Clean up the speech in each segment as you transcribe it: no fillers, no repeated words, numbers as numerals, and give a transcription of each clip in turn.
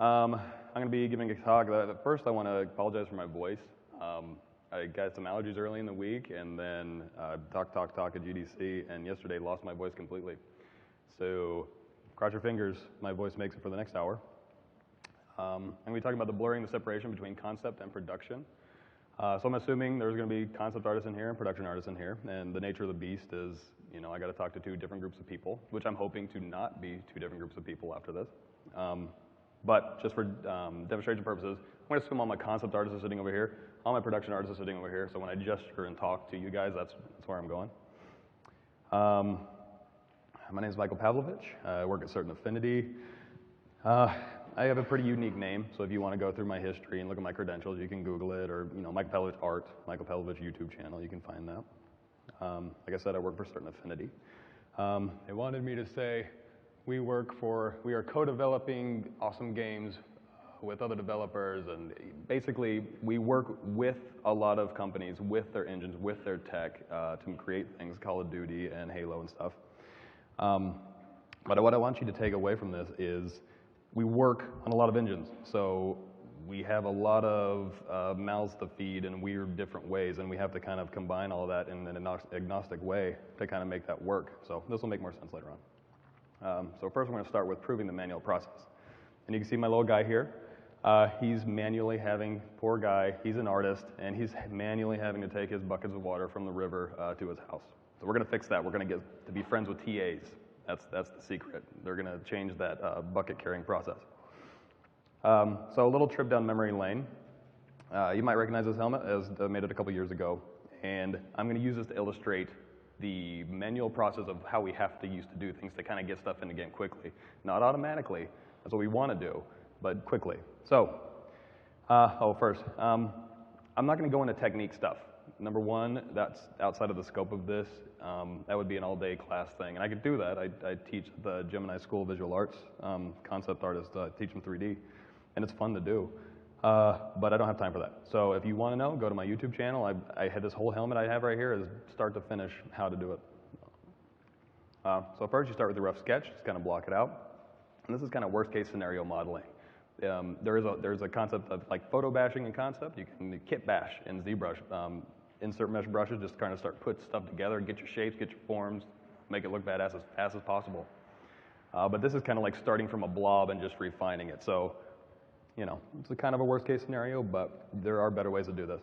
I'm going to be giving a talk. First, I want to apologize for my voice. I got some allergies early in the week, and then talk at GDC, and yesterday lost my voice completely. So cross your fingers, my voice makes it for the next hour. I'm going to be talking about the blurring, the separation between concept and production. So I'm assuming there's going to be concept artists in here and production artists in here, and the nature of the beast is, you know, I got to talk to two different groups of people, which I'm hoping to not be two different groups of people after this. But just for demonstration purposes, I'm going to assume all my concept artists are sitting over here, all my production artists are sitting over here, so when I gesture and talk to you guys, that's where I'm going. My name is Michael Pavlovich. I work at Certain Affinity. I have a pretty unique name, so if you want to go through my history and look at my credentials, you can Google it, or, you know, Michael Pavlovich Art, Michael Pavlovich YouTube channel, you can find that. Like I said, I work for Certain Affinity. They wanted me to say, we are co-developing awesome games with other developers, and basically we work with a lot of companies, with their engines, with their tech, to create things, Call of Duty and Halo and stuff. But what I want you to take away from this is we work on a lot of engines, so we have a lot of mouths to feed in weird different ways, and we have to kind of combine all of that in an agnostic way to kind of make that work. So this will make more sense later on. So first we're going to start with proving the manual process. And you can see my little guy here. He's manually having, poor guy, he's an artist, and he's manually having to take his buckets of water from the river to his house. So we're going to fix that. We're going to get to be friends with TAs. That's the secret. They're going to change that bucket carrying process. So a little trip down memory lane. You might recognize this helmet, as I made it a couple years ago. And I'm going to use this to illustrate the manual process of how we have to use to do things to kind of get stuff in the game quickly. Not automatically, that's what we want to do, but quickly. So, first, I'm not going to go into technique stuff. Number one, that's outside of the scope of this. That would be an all-day class thing, and I could do that. I teach at the Gemini School of Visual Arts, concept artists, teach them 3D, and it's fun to do. But I don't have time for that. So if you want to know, go to my YouTube channel. I had this whole helmet I have right here is start to finish how to do it. So first you start with a rough sketch, just kind of block it out. And this is kind of worst case scenario modeling. There's a concept of like photo bashing in concept. You can kit bash in ZBrush. Insert mesh brushes, just kind of start put stuff together, get your shapes, get your forms, make it look badass as fast as possible. But this is kind of like starting from a blob and just refining it. So, you know, it's a kind of a worst case scenario, but there are better ways to do this.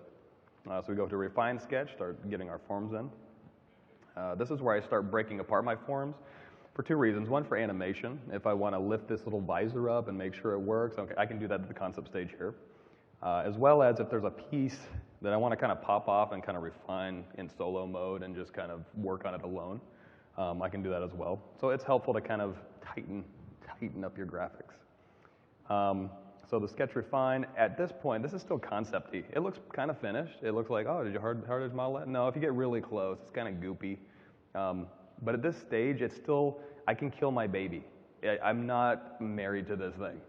So we go to refine sketch, start getting our forms in. This is where I start breaking apart my forms for two reasons. One, for animation. If I want to lift this little visor up and make sure it works, okay, I can do that at the concept stage here. As well as if there's a piece that I want to kind of pop off and kind of refine in solo mode and just kind of work on it alone, I can do that as well. So it's helpful to kind of tighten up your graphics. So the sketch refine, at this point, this is still concept-y. It looks kind of finished. It looks like, oh, did you hard edge model that? No, if you get really close, it's kind of goopy. But at this stage, it's still, I can kill my baby. I'm not married to this thing.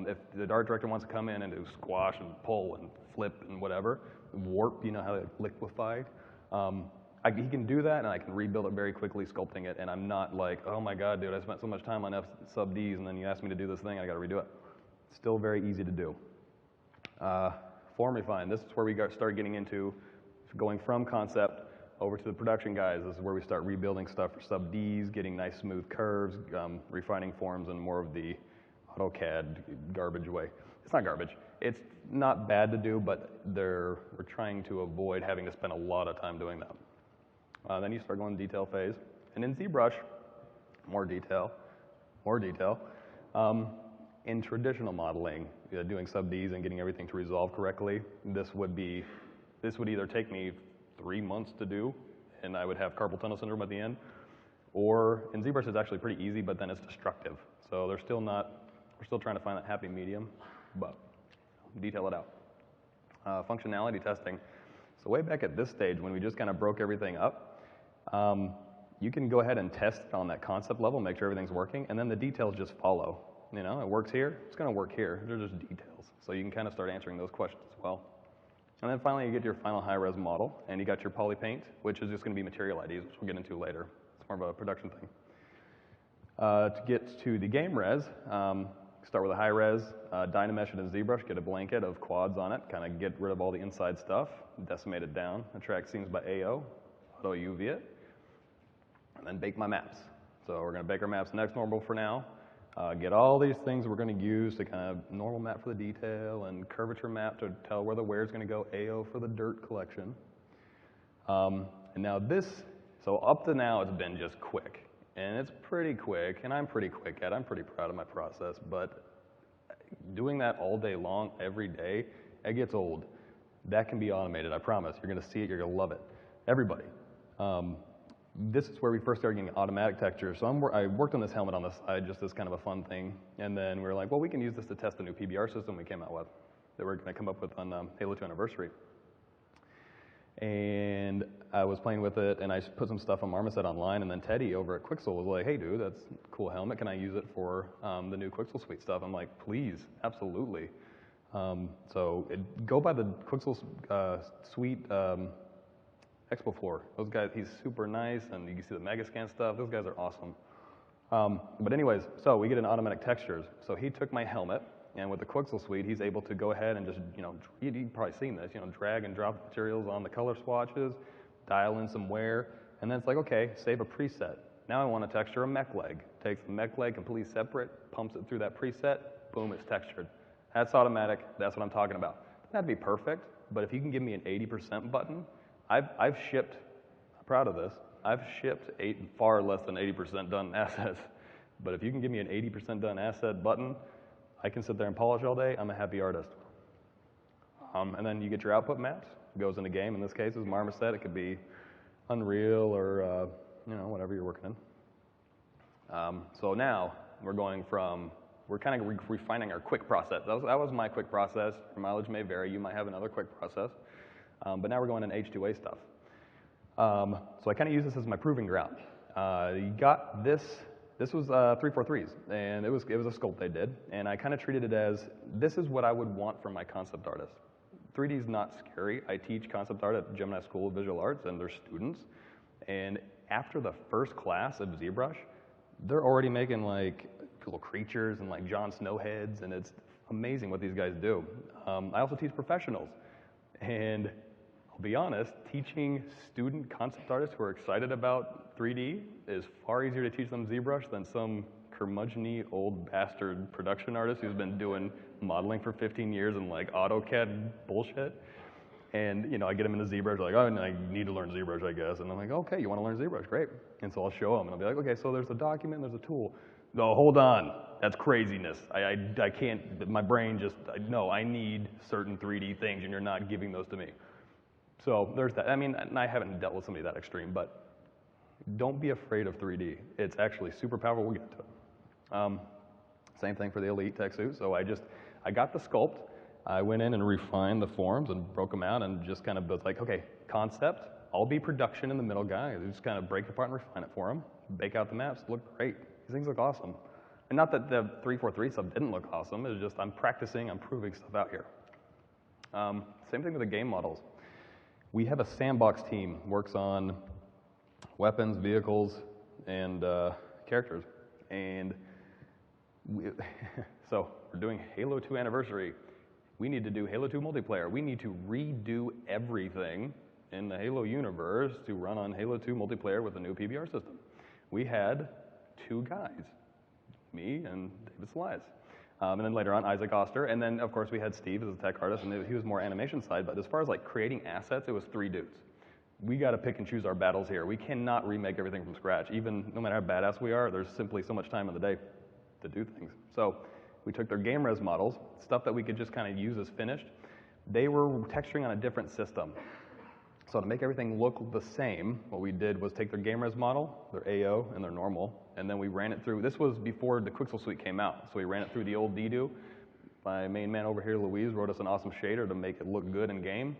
If the art director wants to come in and do squash and pull and flip and whatever, warp, you know how it's liquefied, he can do that, and I can rebuild it very quickly, sculpting it, and I'm not like, oh my God, dude, I spent so much time on F sub Ds, and then you asked me to do this thing, I got to redo it. Still very easy to do. Form refine, this is where we start getting into going from concept over to the production guys. This is where we start rebuilding stuff for sub Ds, getting nice smooth curves, refining forms in more of the AutoCAD garbage way. It's not garbage. It's not bad to do, but we're trying to avoid having to spend a lot of time doing that. Then you start going to detail phase. And in ZBrush, more detail. In traditional modeling, doing sub Ds and getting everything to resolve correctly, this would either take me 3 months to do, and I would have carpal tunnel syndrome at the end, or in ZBrush it's actually pretty easy, but then it's destructive. So we're still trying to find that happy medium, but detail it out. Functionality testing. So way back at this stage, when we just kind of broke everything up, you can go ahead and test on that concept level, make sure everything's working, and then the details just follow. You know, it works here, it's going to work here. They're just details. So you can kind of start answering those questions as well. And then finally, you get your final high-res model, and you got your poly paint, which is just going to be material IDs, which we'll get into later. It's more of a production thing. To get to the game res, Start with a high-res Dynamesh and a ZBrush, get a blanket of quads on it, kind of get rid of all the inside stuff, decimate it down, attract scenes by AO, auto UV it, and then bake my maps. So we're going to bake our maps next normal for now. Get all these things we're going to use to kind of normal map for the detail and curvature map to tell where the wear is going to go, AO for the dirt collection. And now this, so up to now it's been just quick. And it's pretty quick, and I'm pretty quick at it. I'm pretty proud of my process, but doing that all day long, every day, it gets old. That can be automated, I promise. You're going to see it, you're going to love it. Everybody. This is where we first started getting automatic textures. So I worked on this helmet on the side, just as kind of a fun thing. And then we were like, well, we can use this to test the new PBR system we came out with that we're going to come up with on Halo 2 Anniversary. And I was playing with it, and I put some stuff on Marmoset online, and then Teddy over at Quixel was like, hey, dude, that's a cool helmet. Can I use it for the new Quixel Suite stuff? I'm like, please, absolutely. So go by the Quixel Suite Expo floor. Those guys, he's super nice, and you can see the Megascan stuff. Those guys are awesome. But anyways, so we get an automatic textures. So he took my helmet, and with the Quixel Suite, he's able to go ahead and just, you've probably seen this, drag and drop materials on the color swatches, dial in some wear, and then it's like, okay, save a preset. Now I want to texture a mech leg. Takes the mech leg completely separate, pumps it through that preset, boom, it's textured. That's automatic, that's what I'm talking about. Doesn't have to be perfect, but if you can give me an 80% button, I've shipped, I'm proud of this, I've shipped far less than 80% done assets. But if you can give me an 80% done asset button, I can sit there and polish all day, I'm a happy artist. And then you get your output maps, it goes in the game. In this case, it's Marmoset. It could be Unreal or whatever you're working in. So now we're going from, we're kind of refining our quick process. That was my quick process. Your mileage may vary. You might have another quick process. But now we're going in H2A stuff. So I kind of use this as my proving ground. You got this. This was 343s, and it was a sculpt they did, and I kind of treated it as, this is what I would want from my concept artist. 3D is not scary. I teach concept art at Gemini School of Visual Arts, and they're students, and after the first class of ZBrush, they're already making like little creatures and like Jon Snow heads, and it's amazing what these guys do. I also teach professionals, and I'll be honest, teaching student concept artists who are excited about 3D is far easier to teach them ZBrush than some curmudgeon-y old bastard production artist who's been doing modeling for 15 years and like AutoCAD bullshit. And I get them into ZBrush, like, oh, I need to learn ZBrush, I guess. And I'm like, okay, you want to learn ZBrush? Great. And so I'll show them, and I'll be like, okay, so there's a document, there's a tool. No, hold on, that's craziness. I can't, my brain just, no, I need certain 3D things, and you're not giving those to me. So there's that. I mean, I haven't dealt with somebody that extreme, but don't be afraid of 3D. It's actually super powerful. We'll get to it. Same thing for the Elite Teksu. So I got the sculpt. I went in and refined the forms and broke them out and just kind of was like, okay, concept. I'll be production in the middle guy. I just kind of break it apart and refine it for them. Bake out the maps. Look great. These things look awesome. And not that the 343 stuff didn't look awesome. It's just I'm practicing. I'm proving stuff out here. Same thing with the game models. We have a sandbox team, works on weapons, vehicles, and characters. And so we're doing Halo 2 Anniversary. We need to do Halo 2 multiplayer. We need to redo everything in the Halo universe to run on Halo 2 multiplayer with the new PBR system. We had 2 guys, me and David Slides. And then later on, Isaac Oster. And then, of course, we had Steve as a tech artist, and he was more animation side. But as far as like creating assets, it was 3 dudes. We got to pick and choose our battles here. We cannot remake everything from scratch. Even no matter how badass we are, there's simply so much time in the day to do things. So we took their game res models, stuff that we could just kind of use as finished. They were texturing on a different system. So to make everything look the same, what we did was take their game res model, their AO, and their normal, and then we ran it through. This was before the Quixel Suite came out, so we ran it through the old Dedo. My main man over here, Louise, wrote us an awesome shader to make it look good in game.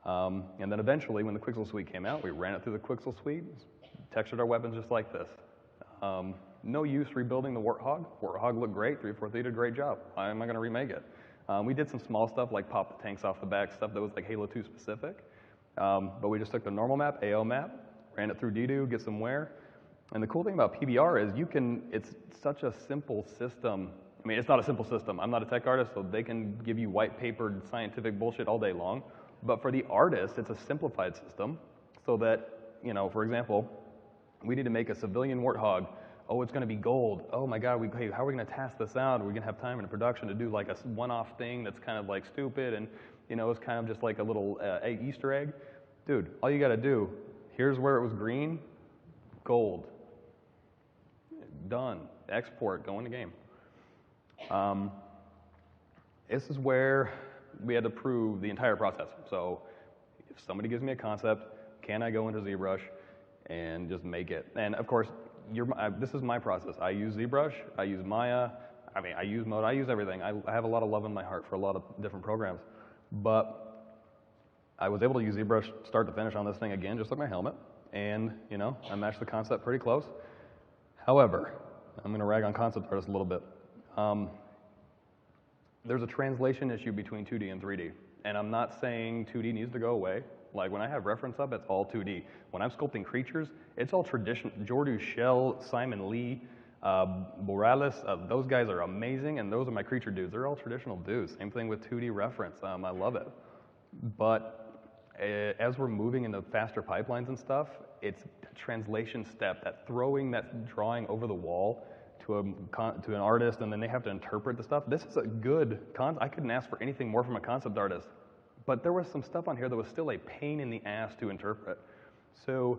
And then eventually, when the Quixel Suite came out, we ran it through the Quixel Suite, textured our weapons just like this. No use rebuilding the Warthog. Warthog looked great, 343 did a great job. Why am I going to remake it? We did some small stuff like pop the tanks off the back, stuff that was like Halo 2 specific. But we just took the normal map, AO map, ran it through Dedo, get some wear. And the cool thing about PBR is it's such a simple system I mean, it's not a simple system. I'm not a tech artist, so they can give you white-papered scientific bullshit all day long. But for the artist, it's a simplified system so that, you know, for example, we need to make a civilian Warthog. Oh, it's going to be gold. Oh my God, hey, how are we going to task this out? Are we going to have time in production to do like a one-off thing that's kind of like stupid and, you know, it's kind of just like a little Easter egg? Dude, all you got to do, here's where it was green, gold. Done. Export, go in the game. This is where we had to prove the entire process. So if somebody gives me a concept, can I go into ZBrush and just make it? And of course, this is my process. I use ZBrush, I use Maya, I mean, I use Mode, I use everything. I have a lot of love in my heart for a lot of different programs. But I was able to use ZBrush start to finish on this thing again, just like my helmet. And, you know, I matched the concept pretty close. However, I'm going to rag on concept artists a little bit. There's a translation issue between 2D and 3D. And I'm not saying 2D needs to go away. Like when I have reference up, it's all 2D. When I'm sculpting creatures, it's all traditional. Jordu Shell, Simon Lee, Morales, those guys are amazing, and those are my creature dudes. They're all traditional dudes. Same thing with 2D reference. I love it. But as we're moving into faster pipelines and stuff, it's a translation step, that throwing that drawing over the wall to an artist, and then they have to interpret the stuff. This is a good I couldn't ask for anything more from a concept artist. But there was some stuff on here that was still a pain in the ass to interpret. So,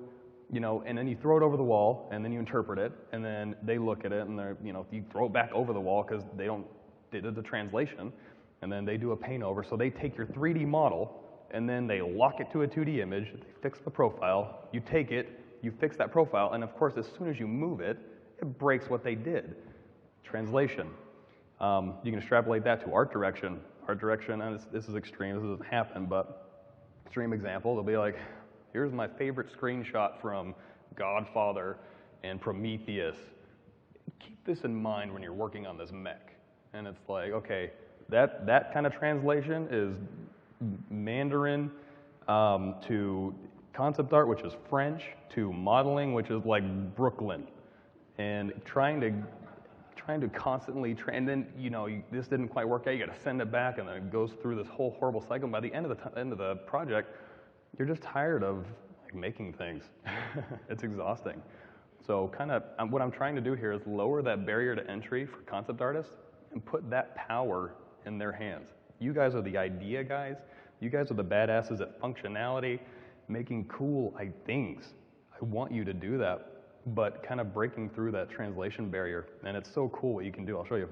you know, and then you throw it over the wall, and then you interpret it, and then they look at it, and they're, you know, you throw it back over the wall because they did the translation, and then they do a paint over. So they take your 3D model, and then they lock it to a 2D image, they fix the profile, you take it, you fix that profile, and of course, as soon as you move it, it breaks what they did. Translation. You can extrapolate that to art direction. Art direction, and this is extreme, this doesn't happen, but extreme example, they'll be like, here's my favorite screenshot from Godfather and Prometheus. Keep this in mind when you're working on this mech. And it's like, okay, that kind of translation is Mandarin to concept art, which is French, to modeling, which is like Brooklyn. And trying to constantly, and then, you know, this didn't quite work out, you got to send it back, and then it goes through this whole horrible cycle. And by the end of the project, you're just tired of like making things. It's exhausting. So kind of what I'm trying to do here is lower that barrier to entry for concept artists and put that power in their hands. You guys are the idea guys. You guys are the badasses at functionality, making cool things. I want you to do that, but kind of breaking through that translation barrier. And it's so cool what you can do. I'll show you.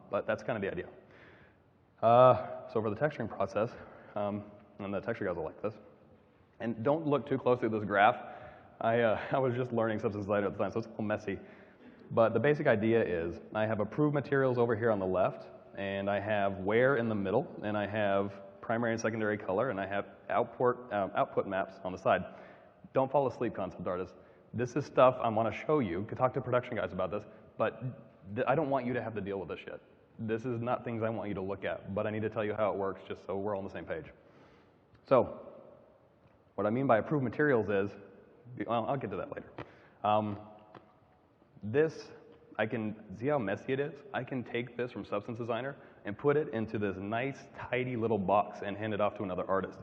But that's kind of the idea. So for the texturing process, and the texture guys will like this. And don't look too closely at this graph. I was just learning substance design at the time, so it's a little messy. But the basic idea is I have approved materials over here on the left, and I have wear in the middle, and I have primary and secondary color, and I have output maps on the side. Don't fall asleep, concept artists. This is stuff I want to show you. Could talk to production guys about this, but I don't want you to have to deal with this shit. This is not things I want you to look at, but I need to tell you how it works just so we're all on the same page. So, what I mean by approved materials is, well, I'll get to that later. I can see how messy it is. I can take this from Substance Designer and put it into this nice, tidy little box and hand it off to another artist.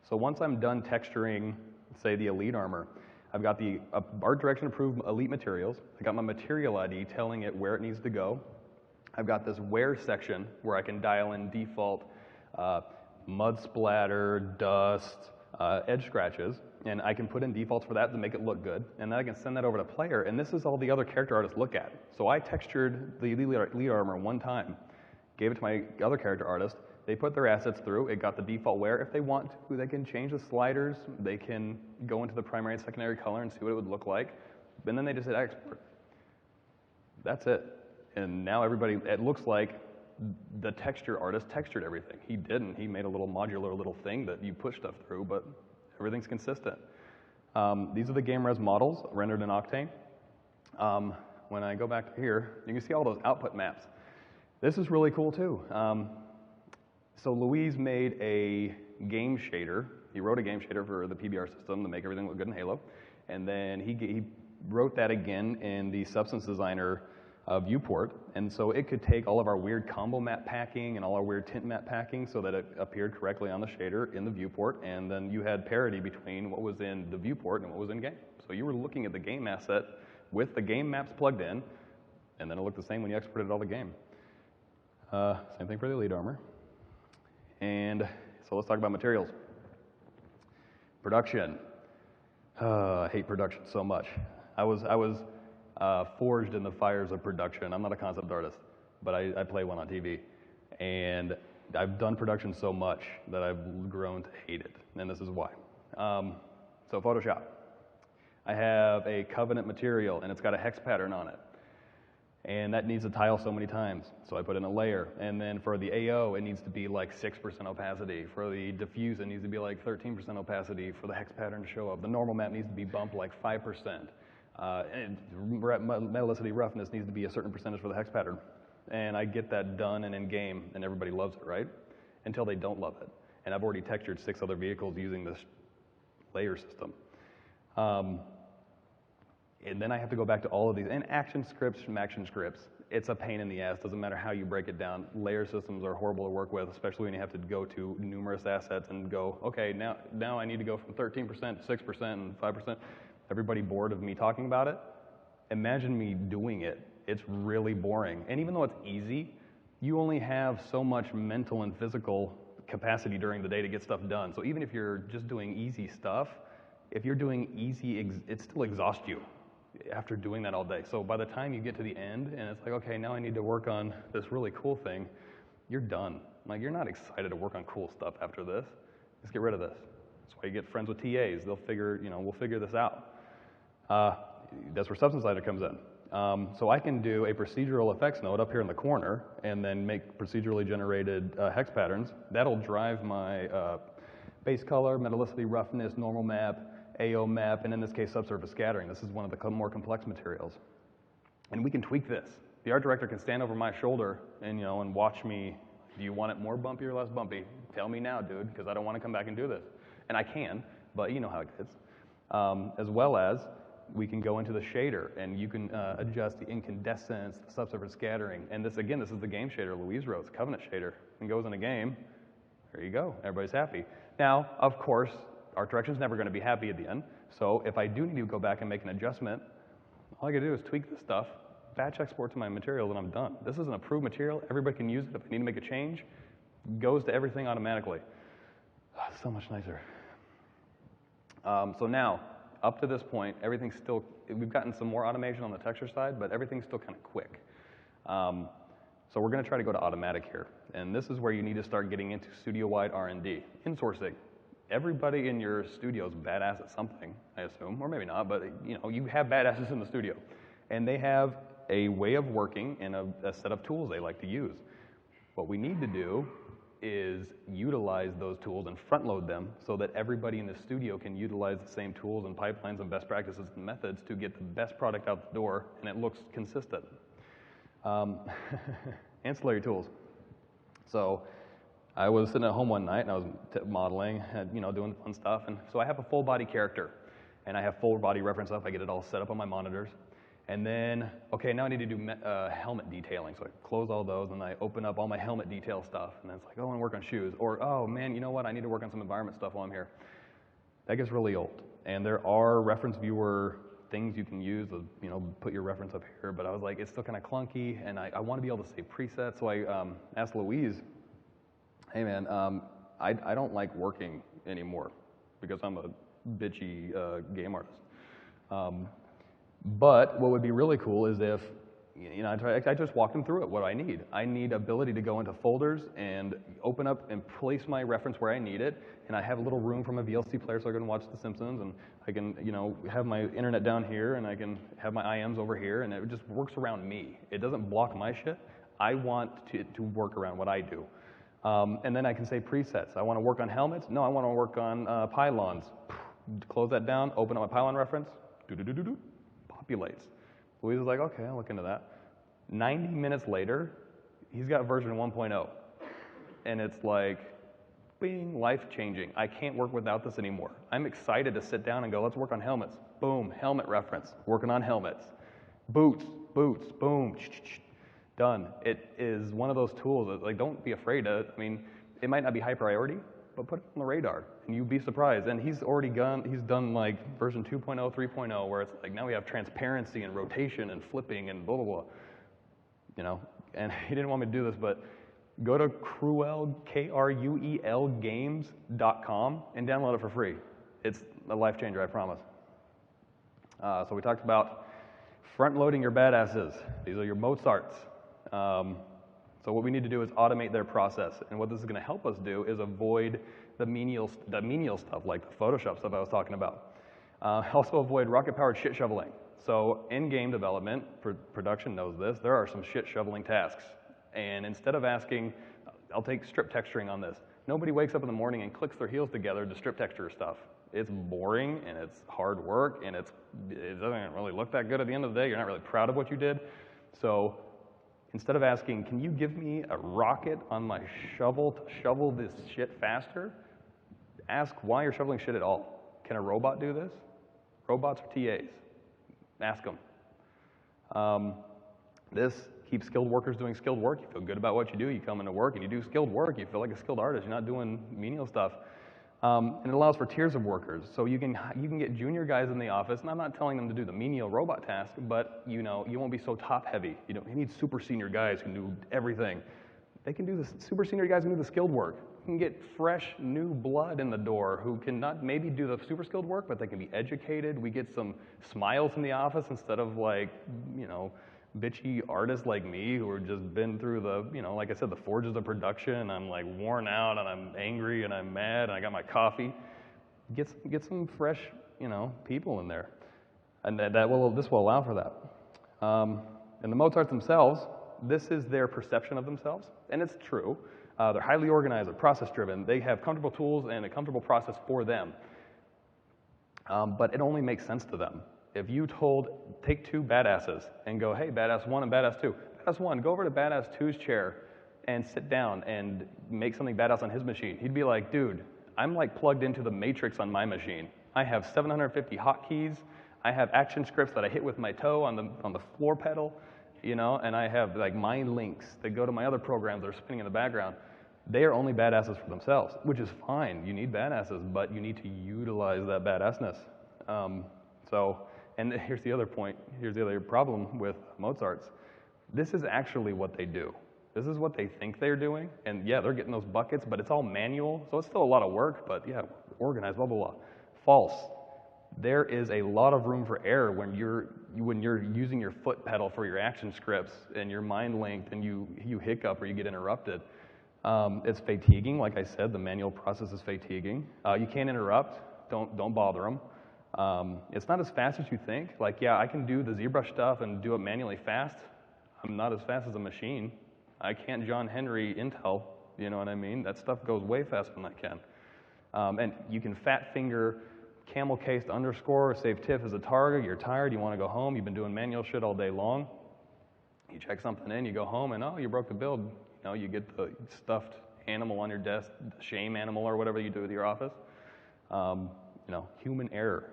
So once I'm done texturing, say, the Elite armor, I've got the art direction approved Elite materials. I got my material ID telling it where it needs to go. I've got this wear section where I can dial in default mud splatter, dust, edge scratches, and I can put in defaults for that to make it look good, and then I can send that over to player, and this is all the other character artists look at. So I textured the Elite armor one time, gave it to my other character artist, they put their assets through, it got the default wear. If they want to, they can change the sliders, they can go into the primary and secondary color and see what it would look like, and then they just hit export. That's it. And now everybody, it looks like the texture artist textured everything. He didn't. He made a little modular little thing that you push stuff through, but everything's consistent. These are the game res models rendered in Octane. When I go back to here, you can see all those output maps. This is really cool too. So Louise made a game shader. He wrote a game shader for the PBR system to make everything look good in Halo. And then he wrote that again in the Substance Designer viewport, and so it could take all of our weird combo map packing and all our weird tint map packing so that it appeared correctly on the shader in the viewport, and then you had parity between what was in the viewport and what was in game. So you were looking at the game asset with the game maps plugged in, and then it looked the same when you exported all the game. Same thing for the Elite Armor. And so let's talk about materials. Production. I hate production so much. I was forged in the fires of production. I'm not a concept artist, but I play one on TV. And I've done production so much that I've grown to hate it, and this is why. So Photoshop. I have a Covenant material, and it's got a hex pattern on it. And that needs to tile so many times, so I put in a layer. And then for the AO, it needs to be like 6% opacity. For the diffuse, it needs to be like 13% opacity for the hex pattern to show up. The normal map needs to be bumped like 5%. And metallicity roughness needs to be a certain percentage for the hex pattern. And I get that done and in game, and everybody loves it, right? Until they don't love it. And I've already textured 6 other vehicles using this layer system. And then I have to go back to all of these. And action scripts, it's a pain in the ass. Doesn't matter how you break it down. Layer systems are horrible to work with, especially when you have to go to numerous assets and go, okay, now I need to go from 13% to 6% and 5%. Everybody bored of me talking about it? Imagine me doing it. It's really boring. And even though it's easy, you only have so much mental and physical capacity during the day to get stuff done. So even if you're just doing easy stuff, if you're doing easy, it still exhausts you after doing that all day. So by the time you get to the end and it's like, okay, now I need to work on this really cool thing, you're done. Like, you're not excited to work on cool stuff after this. Just get rid of this. That's why you get friends with TAs. They'll figure, we'll figure this out. That's where Substance Slider comes in. So I can do a procedural effects node up here in the corner and then make procedurally generated hex patterns. That'll drive my base color, metallicity roughness, normal map, AO map, and in this case, subsurface scattering. This is one of the more complex materials. And we can tweak this. The art director can stand over my shoulder and, and watch me. Do you want it more bumpy or less bumpy? Tell me now, dude, because I don't want to come back and do this. And I can, but you know how it gets. As well as we can go into the shader, and you can adjust the incandescence, the subsurface scattering. And this, again, this is the game shader Louise wrote. It's Covenant shader. And goes in a game. There you go. Everybody's happy. Now, of course, art direction's never going to be happy at the end. So if I do need to go back and make an adjustment, all I got to do is tweak this stuff, batch export to my materials, and I'm done. This is an approved material. Everybody can use it. If I need to make a change, it goes to everything automatically. So much nicer. So now, up to this point, everything's still, we've gotten some more automation on the texture side, but everything's still kind of quick. So we're going to try to go to automatic here. And this is where you need to start getting into studio-wide R&D, insourcing. Everybody in your studio is badass at something, I assume, or maybe not, but you have badasses in the studio. And they have a way of working and a set of tools they like to use. What we need to do is utilize those tools and front load them so that everybody in the studio can utilize the same tools and pipelines and best practices and methods to get the best product out the door, and it looks consistent. Ancillary tools. So I was sitting at home one night and I was modeling, and, doing fun stuff. And so I have a full body character and I have full body reference up. I get it all set up on my monitors. And then, okay, now I need to do helmet detailing. So I close all those and I open up all my helmet detail stuff. And then it's like, oh, I want to work on shoes. Or, oh man, you know what? I need to work on some environment stuff while I'm here. That gets really old. And there are reference viewer things you can use, put your reference up here. But I was like, it's still kind of clunky and I want to be able to save presets. So I asked Louise, hey man, I don't like working anymore because I'm a bitchy game artist. But what would be really cool is if, I just walked them through it, what I need. I need ability to go into folders and open up and place my reference where I need it. And I have a little room from a VLC player so I can watch The Simpsons, and I can, have my internet down here, and I can have my IMs over here, and it just works around me. It doesn't block my shit. I want to work around what I do. And then I can say presets. I want to work on helmets. No, I want to work on pylons. Close that down, open up my pylon reference, populates. Louise was like, okay, I'll look into that. 90 minutes later, he's got version 1.0. And it's like, bing, life-changing. I can't work without this anymore. I'm excited to sit down and go, let's work on helmets. Boom, helmet reference, working on helmets. Boots, boom, done. It is one of those tools that, like, don't be afraid of. I mean, it might not be high priority, but put it on the radar, and you'd be surprised. And he's done like version 2.0, 3.0, where it's like now we have transparency and rotation and flipping and blah, blah, blah. You know, and he didn't want me to do this, but go to Cruel, K-R-U-E-L games.com and download it for free. It's a life changer, I promise. So we talked about front-loading your badasses. These are your Mozarts. So what we need to do is automate their process. And what this is going to help us do is avoid the menial stuff, like the Photoshop stuff I was talking about. Also avoid rocket-powered shit shoveling. So in game development, production knows this, there are some shit shoveling tasks. And instead of asking, I'll take strip texturing on this. Nobody wakes up in the morning and clicks their heels together to strip texture stuff. It's boring and it's hard work and it doesn't really look that good at the end of the day. You're not really proud of what you did. So instead of asking, can you give me a rocket on my shovel to shovel this shit faster? Ask why you're shoveling shit at all. Can a robot do this? Robots are TAs. Ask them. This keeps skilled workers doing skilled work. You feel good about what you do. You come into work and you do skilled work. You feel like a skilled artist. You're not doing menial stuff. And it allows for tiers of workers. So you can get junior guys in the office, and I'm not telling them to do the menial robot task, but you know, you won't be so top heavy. You need super senior guys who can do everything. They can do the super senior guys who can do the skilled work. You can get fresh new blood in the door who can not maybe do the super skilled work, but they can be educated. We get some smiles in the office instead of like, you know, bitchy artists like me who have just been through the, you know, like I said, the forges of production, and I'm like worn out and I'm angry and I'm mad and I got my coffee. Get some fresh, you know, people in there. And this will allow for that. And the Mozarts themselves, this is their perception of themselves, and it's true. They're highly organized, they're process-driven. They have comfortable tools and a comfortable process for them. But it only makes sense to them. If you take two badasses and go, hey, badass 1 and badass 2. Badass 1, go over to badass 2's chair and sit down and make something badass on his machine. He'd be like, dude, I'm like plugged into the matrix on my machine. I have 750 hotkeys. I have action scripts that I hit with my toe on the floor pedal, you know, and I have like mind links that go to my other programs that are spinning in the background. They are only badasses for themselves, which is fine. You need badasses, but you need to utilize that badassness. And here's the other point, here's the other problem with Mozarts. This is actually what they do. This is what they think they're doing, and yeah, they're getting those buckets, but it's all manual, so it's still a lot of work, but yeah, organized, blah, blah, blah. False. There is a lot of room for error when you're using your foot pedal for your action scripts and you're mind linked and you hiccup or you get interrupted. It's fatiguing, like I said, the manual process is fatiguing. You can't interrupt, don't bother them. It's not as fast as you think. Like, yeah, I can do the ZBrush stuff and do it manually fast. I'm not as fast as a machine. I can't John Henry Intel, you know what I mean? That stuff goes way faster than I can. And you can fat finger camel-cased underscore, save TIFF as a target. You're tired, you want to go home. You've been doing manual shit all day long. You check something in, you go home, and oh, you broke the build. You know, you get the stuffed animal on your desk, the shame animal or whatever you do with your office. You know, human error.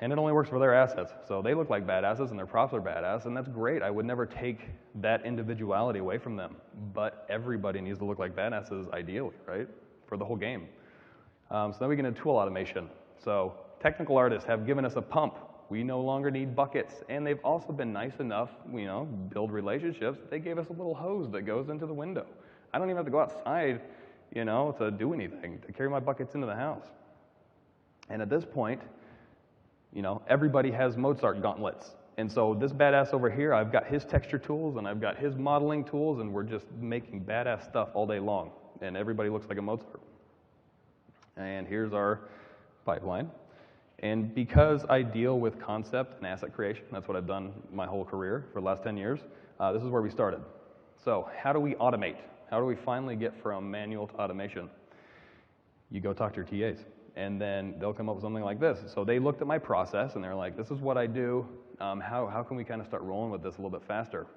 And it only works for their assets. So they look like badasses and their props are badass, and that's great. I would never take that individuality away from them. But everybody needs to look like badasses ideally, right? For the whole game. So then we get into tool automation. So technical artists have given us a pump. We no longer need buckets. And they've also been nice enough, you know, build relationships. They gave us a little hose that goes into the window. I don't even have to go outside, you know, to do anything, to carry my buckets into the house. And at this point, you know, everybody has Mozart gauntlets. And so this badass over here, I've got his texture tools and I've got his modeling tools, and we're just making badass stuff all day long. And everybody looks like a Mozart. And here's our pipeline. And because I deal with concept and asset creation, that's what I've done my whole career for the last 10 years, this is where we started. So how do we automate? How do we finally get from manual to automation? You go talk to your TAs. And then they'll come up with something like this. So they looked at my process and they're like, this is what I do. How can we kind of start rolling with this a little bit faster?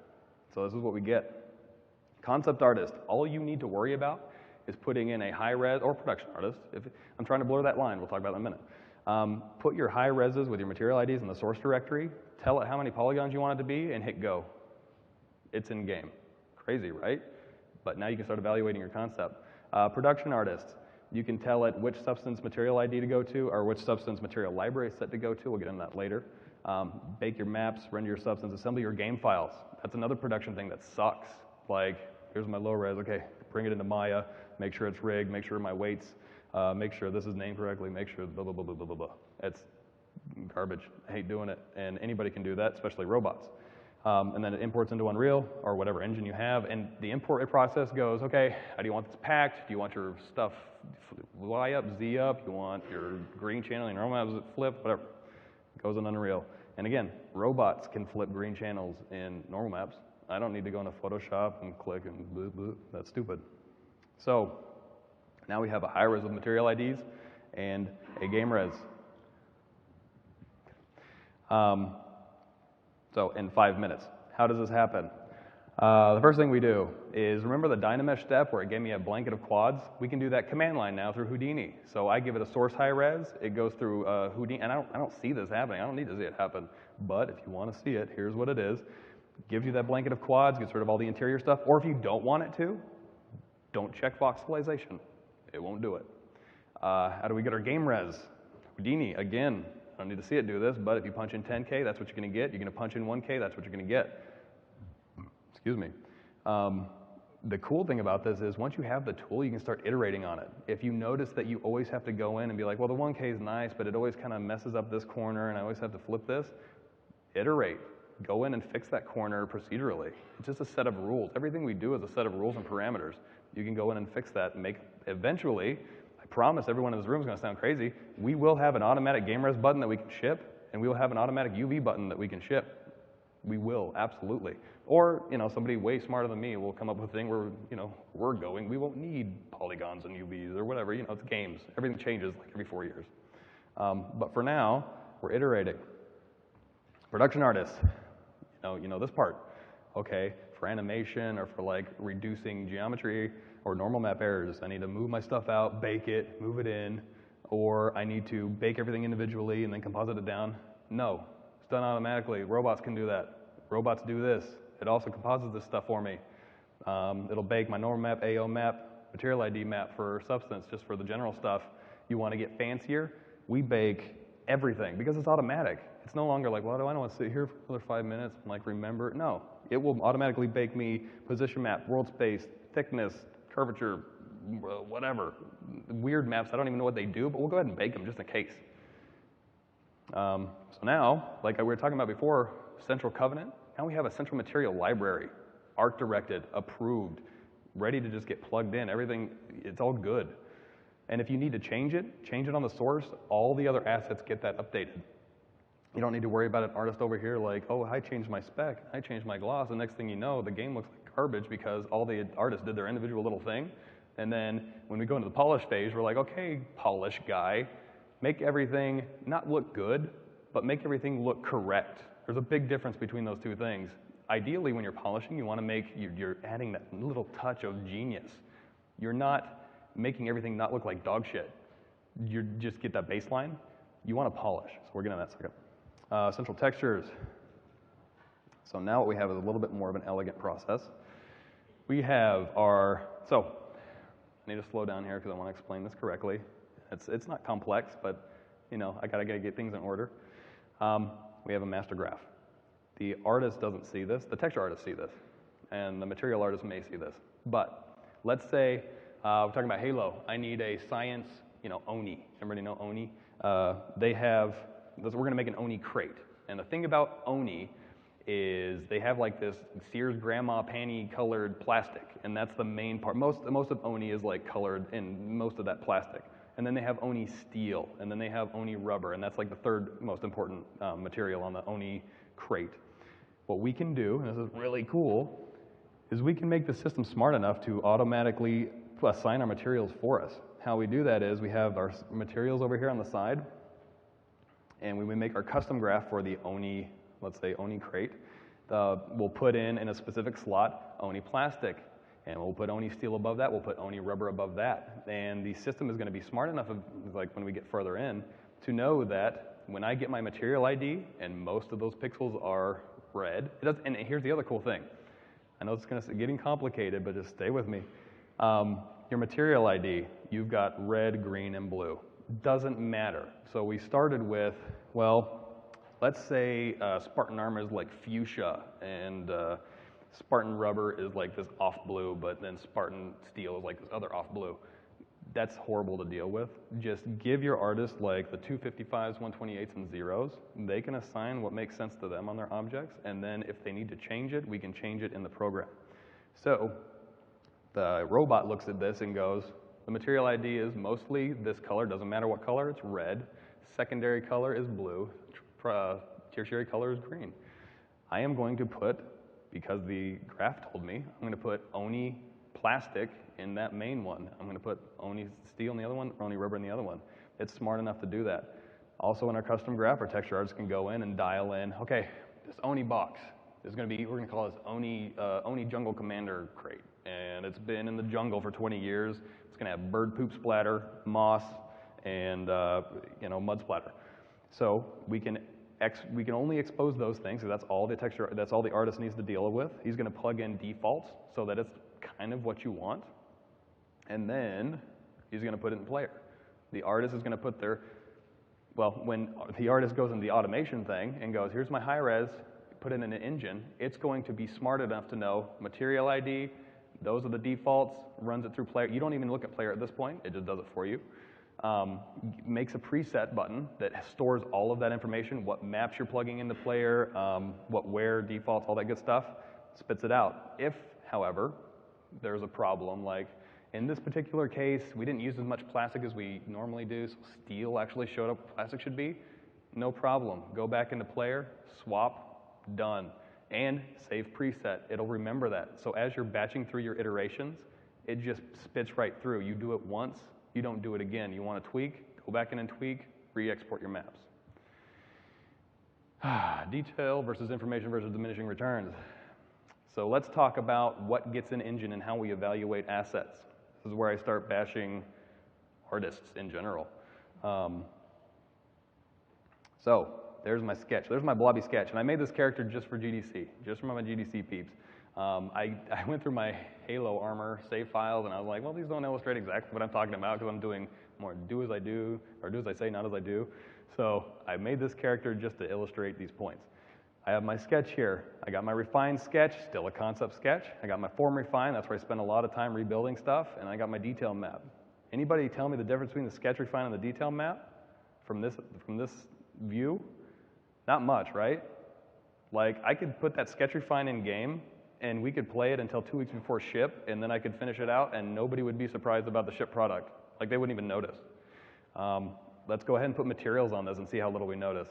So this is what we get. Concept artist, all you need to worry about is putting in a high-res, or production artist. If I'm trying to blur that line, we'll talk about that in a minute. Put your high reses with your material IDs in the source directory, tell it how many polygons you want it to be, and hit go. It's in game. Crazy, right? But now you can start evaluating your concept. Production artists, you can tell it which substance material ID to go to, or which substance material library set to go to. We'll get into that later. Bake your maps, render your substance, assemble your game files. That's another production thing that sucks. Like, here's my low res, okay, bring it into Maya, make sure it's rigged, make sure my weights, make sure this is named correctly, make sure blah, blah, blah, blah, blah, blah, blah. It's garbage. I hate doing it, and anybody can do that, especially robots. And then it imports into Unreal or whatever engine you have, and the import process goes, okay, how do you want this packed? Do you want your stuff Y up, Z up? You want your green channel, your normal maps flip, whatever. It goes in Unreal. And again, robots can flip green channels in normal maps. I don't need to go into Photoshop and click and blah, blah. That's stupid. So now we have a high res with material IDs and a game res. So in 5 minutes, how does this happen? The first thing we do is, remember the Dynamesh step where it gave me a blanket of quads? We can do that command line now through Houdini. So I give it a source high res, it goes through Houdini, and I don't see this happening. I don't need to see it happen. But if you want to see it, here's what it is. Gives you that blanket of quads, gets rid of all the interior stuff, or if you don't want it to, don't check voxelization. It won't do it. How do we get our game res? Houdini, again. I don't need to see it do this, but if you punch in 10K, that's what you're going to get. You're going to punch in 1K, that's what you're going to get. Excuse me. The cool thing about this is once you have the tool, you can start iterating on it. If you notice that you always have to go in and be like, well, the 1K is nice, but it always kind of messes up this corner, and I always have to flip this, iterate. Go in and fix that corner procedurally. It's just a set of rules. Everything we do is a set of rules and parameters. You can go in and fix that and make, eventually, I promise everyone in this room is going to sound crazy, we will have an automatic game res button that we can ship, and we will have an automatic UV button that we can ship. We will, absolutely. Or, you know, somebody way smarter than me will come up with a thing where, you know, we're going, we won't need polygons and UVs or whatever, you know, it's games. Everything changes like every 4 years. But for now, we're iterating. Production artists, you know this part. Okay, for animation or for like reducing geometry or normal map errors, I need to move my stuff out, bake it, move it in, or I need to bake everything individually and then composite it down. No, it's done automatically. Robots can do that. Robots do this. It also composites this stuff for me. It'll bake my normal map, AO map, material ID map for substance, just for the general stuff. You want to get fancier? We bake everything because it's automatic. It's no longer like, well, I don't want to sit here for another 5 minutes and like remember. No, it will automatically bake me position map, world space, thickness, curvature, whatever. Weird maps, I don't even know what they do, but we'll go ahead and bake them just in case. So now, like we were talking about before, Central Covenant, now we have a central material library, art directed, approved, ready to just get plugged in. Everything, it's all good. And if you need to change it on the source, all the other assets get that updated. You don't need to worry about an artist over here like, oh, I changed my spec, I changed my gloss, and next thing you know, the game looks like garbage because all the artists did their individual little thing. And then when we go into the polish phase, we're like, okay, polish guy, make everything not look good, but make everything look correct. There's a big difference between those two things. Ideally, when you're polishing, you want to make, you're adding that little touch of genius. You're not making everything not look like dog shit. You just get that baseline. You want to polish. So we're getting to that in a second. Central textures. So now what we have is a little bit more of an elegant process. We have our, so I need to slow down here because I want to explain this correctly. It's not complex, but you know, I gotta get things in order. We have a master graph. The artist doesn't see this, the texture artists see this, and the material artist may see this. But let's say we're talking about Halo. I need a science, Oni. Everybody know Oni? We're gonna make an Oni crate. And the thing about Oni is they have like this Sears grandma panty colored plastic, and that's the main part. Most of Oni is like colored in most of that plastic. And then they have Oni steel, and then they have Oni rubber, and that's like the third most important material on the Oni crate. What we can do, and this is really cool, is we can make the system smart enough to automatically assign our materials for us. How we do that is we have our materials over here on the side, and we make our custom graph for the Oni, let's say Oni crate. We'll put in a specific slot Oni plastic, and we'll put Oni steel above that, we'll put Oni rubber above that. And the system is going to be smart enough, like when we get further in, to know that when I get my material ID, and most of those pixels are red, and here's the other cool thing. I know it's getting complicated, but just stay with me. Your material ID, you've got red, green, and blue. Doesn't matter. So we started with, well, let's say Spartan armor is like fuchsia, and Spartan rubber is like this off blue, but then Spartan steel is like this other off blue. That's horrible to deal with. Just give your artist like the 255s, 128s, and zeros. They can assign what makes sense to them on their objects, and then if they need to change it, we can change it in the program. So the robot looks at this and goes, the material ID is mostly this color, doesn't matter what color, it's red. Secondary color is blue, tertiary color is green. I am going to put, because the graph told me, I'm going to put Oni plastic in that main one. I'm going to put Oni steel in the other one, Oni rubber in the other one. It's smart enough to do that. Also in our custom graph, our texture artists can go in and dial in, okay, this Oni box is going to be, we're going to call this Oni Jungle Commander crate. And it's been in the jungle for 20 years. It's going to have bird poop splatter, moss, and mud splatter. So we can only expose those things, so that's all the texture, that's all the artist needs to deal with. He's going to plug in defaults so that it's kind of what you want, and then he's going to put it in player. The artist is going to put their, well, when the artist goes in the automation thing and goes, here's my high res, put it in an engine, it's going to be smart enough to know material ID, those are the defaults, runs it through player. You don't even look at player at this point, it just does it for you. Makes a preset button that stores all of that information, what maps you're plugging into player, where defaults, all that good stuff, spits it out. If, however, there's a problem, like in this particular case, we didn't use as much plastic as we normally do, so steel actually showed up where plastic should be, no problem. Go back into player, swap, done. And save preset, it'll remember that. So as you're batching through your iterations, it just spits right through. You do it once, you don't do it again. You want to tweak, go back in and tweak, re-export your maps. Detail versus information versus diminishing returns. So let's talk about what gets in engine and how we evaluate assets. This is where I start bashing artists in general. So there's my sketch. There's my blobby sketch. And I made this character just for GDC, just for my GDC peeps. I went through my Halo armor save files, and I was like, well, these don't illustrate exactly what I'm talking about because I'm doing more do as I do, or do as I say, not as I do. So I made this character just to illustrate these points. I have my sketch here. I got my refined sketch, still a concept sketch. I got my form refine, that's where I spend a lot of time rebuilding stuff, and I got my detail map. Anybody tell me the difference between the sketch refine and the detail map from this view? Not much, right? Like, I could put that sketch refine in game, and we could play it until 2 weeks before ship, and then I could finish it out, and nobody would be surprised about the ship product. Like, they wouldn't even notice. Let's go ahead and put materials on this and see how little we notice.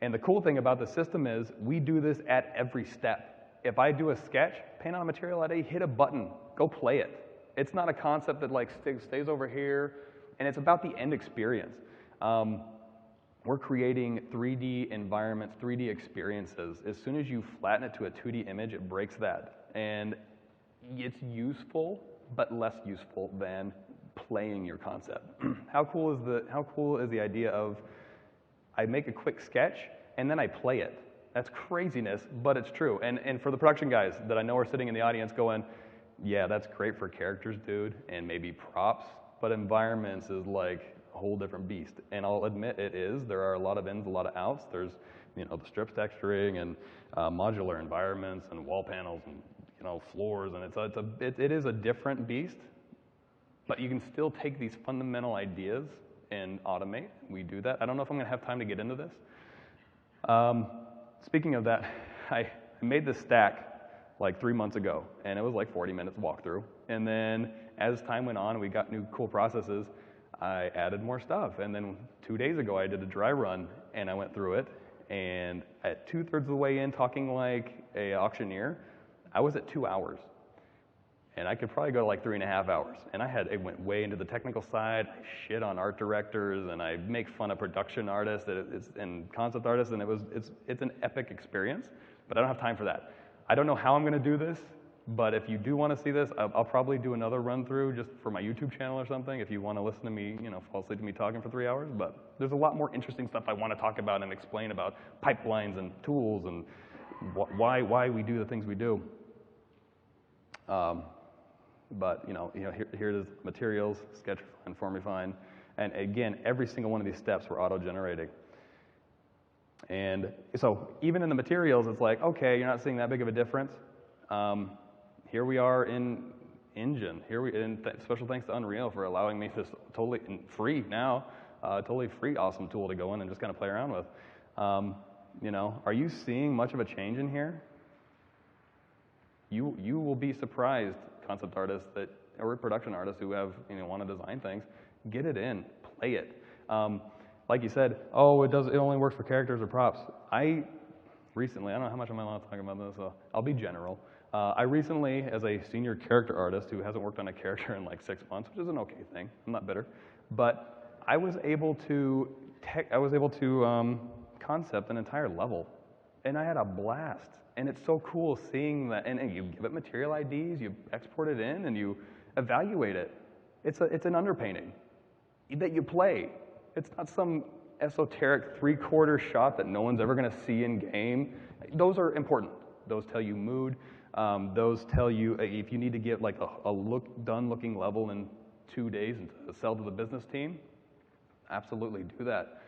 And the cool thing about the system is we do this at every step. If I do a sketch, paint on a material ID, hit a button, go play it. It's not a concept that like stays over here, and it's about the end experience. We're creating 3D environments, 3D experiences. As soon as you flatten it to a 2D image, it breaks that. And it's useful, but less useful than playing your concept. How cool is the idea of I make a quick sketch and then I play it? That's craziness, but it's true. And for the production guys that I know are sitting in the audience going, yeah, that's great for characters, dude, and maybe props, but environments is like a whole different beast. And I'll admit it is. There are a lot of ins, a lot of outs. There's, the strips texturing and modular environments and wall panels and, floors, and it is a different beast, but you can still take these fundamental ideas and automate. We do that. I don't know if I'm going to have time to get into this. Speaking of that, I made this stack like 3 months ago, and it was like 40 minutes walkthrough. And then as time went on, we got new cool processes, I added more stuff. And then 2 days ago, I did a dry run, and I went through it. And at 2/3 of the way in, talking like a auctioneer, I was at 2 hours. And I could probably go to like 3.5 hours. And it went way into the technical side. I shit on art directors, and I make fun of production artists and concept artists, and it's an epic experience, but I don't have time for that. I don't know how I'm gonna do this. But if you do want to see this, I'll probably do another run through just for my YouTube channel or something if you want to listen to me, fall asleep to me talking for 3 hours. But there's a lot more interesting stuff I want to talk about and explain about pipelines and tools and why we do the things we do. But here it is: materials, sketch, refine, form, refine, and again, every single one of these steps we're auto-generating. And so even in the materials, it's like, okay, you're not seeing that big of a difference. Here we are in Engine. Special thanks to Unreal for allowing me this totally free now, totally free, awesome tool to go in and just kind of play around with. Are you seeing much of a change in here? You will be surprised, concept artists or production artists who have want to design things. Get it in, play it. Like you said, it only works for characters or props. I don't know how much I'm allowed to talk about this, so I'll be general. I recently, as a senior character artist who hasn't worked on a character in like 6 months, which is an okay thing, I'm not bitter, but I was able to concept an entire level, and I had a blast. And it's so cool seeing that, and you give it material IDs, you export it in, and you evaluate it. It's an underpainting that you play. It's not some esoteric 3/4 shot that no one's ever going to see in game. Those are important. Those tell you mood. Those tell you if you need to get like a done-looking level in 2 days and sell to the business team. Absolutely do that.